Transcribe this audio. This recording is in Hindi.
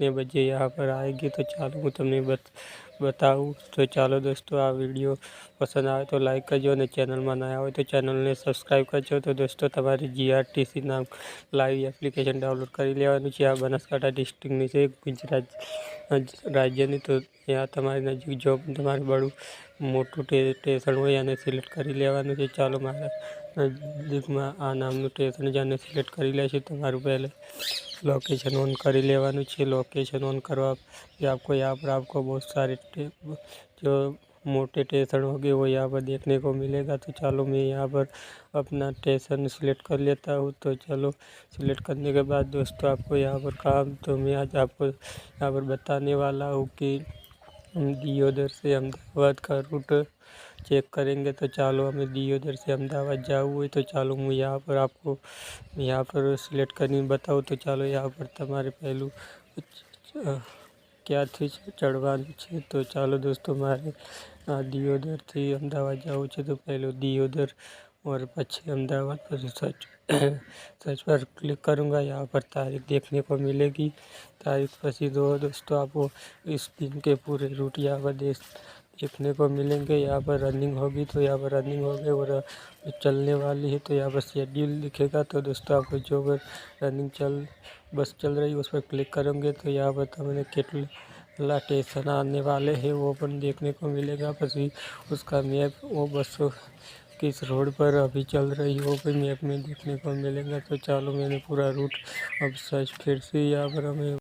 कितने बजे यहाँ पर आएगी तो चालो हूँ तमने बताऊँ। तो चालो दोस्तों, आ वीडियो पसंद आए तो लाइक करजो ने चैनल में नया हो तो चैनल ने सब्सक्राइब करजो। तो दोस्तों તમારી GRTC નામ લાઈવ એપ્લિકેશન ડાઉનલોડ કરી લેવાનું છે। આ બનાસકાંઠા ડિસ્ટ્રિક્ટની છે, ગુજરાત રાજ્યની। તો ત્યાં તમારી નજીક જો તમારું બડું મોટું સ્ટેશન હોય અને સિલેક્ટ કરી લેવાનું છે। ચાલો મારા નજીકમાં આ નામનું સ્ટેશન જાને સિલેક્ટ કરી લેશે। તમારું पहले लोकेशन ऑन कर लेवानुं छे। लोकेशन ऑन करवा आपको यहाँ पर बहुत सारे जो मोटे स्टेशन होंगे वो यहाँ पर देखने को मिलेगा। तो चलो मैं यहाँ पर अपना स्टेशन सिलेक्ट कर लेता हूँ। तो चलो सिलेक्ट करने के बाद दोस्तों आपको यहाँ पर काम, तो मैं आज आपको यहाँ पर बताने वाला हूँ कि दियोदर से अहमदाबाद का रूट चेक करेंगे। तो चलो हमें दियोदर से अहमदाबाद जाऊँ हुए तो चलो मैं यहाँ पर आपको यहाँ पर सिलेक्ट करने बताऊँ। तो चलो यहाँ पर तमारे पहलू क्या थी चढ़वानुं छे। तो चलो दोस्तों मारे दियोदर थी अमदावाद जाऊँ छे। तो पहले दियोदर और पछी अमदावाद पर सर्च पर क्लिक करूँगा। यहाँ पर तारीख देखने को मिलेगी। तारीख पसी दोस्तों आपको इस दिन के पूरे रूट यहाँ पर देखने को मिलेंगे। यहाँ पर रनिंग होगी तो यहाँ पर रनिंग होगी और चलने वाली है तो यहाँ पर शेड्यूल दिखेगा। तो दोस्तों आपको जो रनिंग बस चल रही है उस पर क्लिक करेंगे तो यहाँ पर तमने कितना स्टेशन आने वाले हैं वो पण देखने को मिलेगा। पसी उसका मैप वो बस किस रोड पर अभी चल रही है वो भी मैप में देखने को मिलेगा। तो चलो मैंने पूरा रूट अब सर्च फिर से यहाँ पर हमें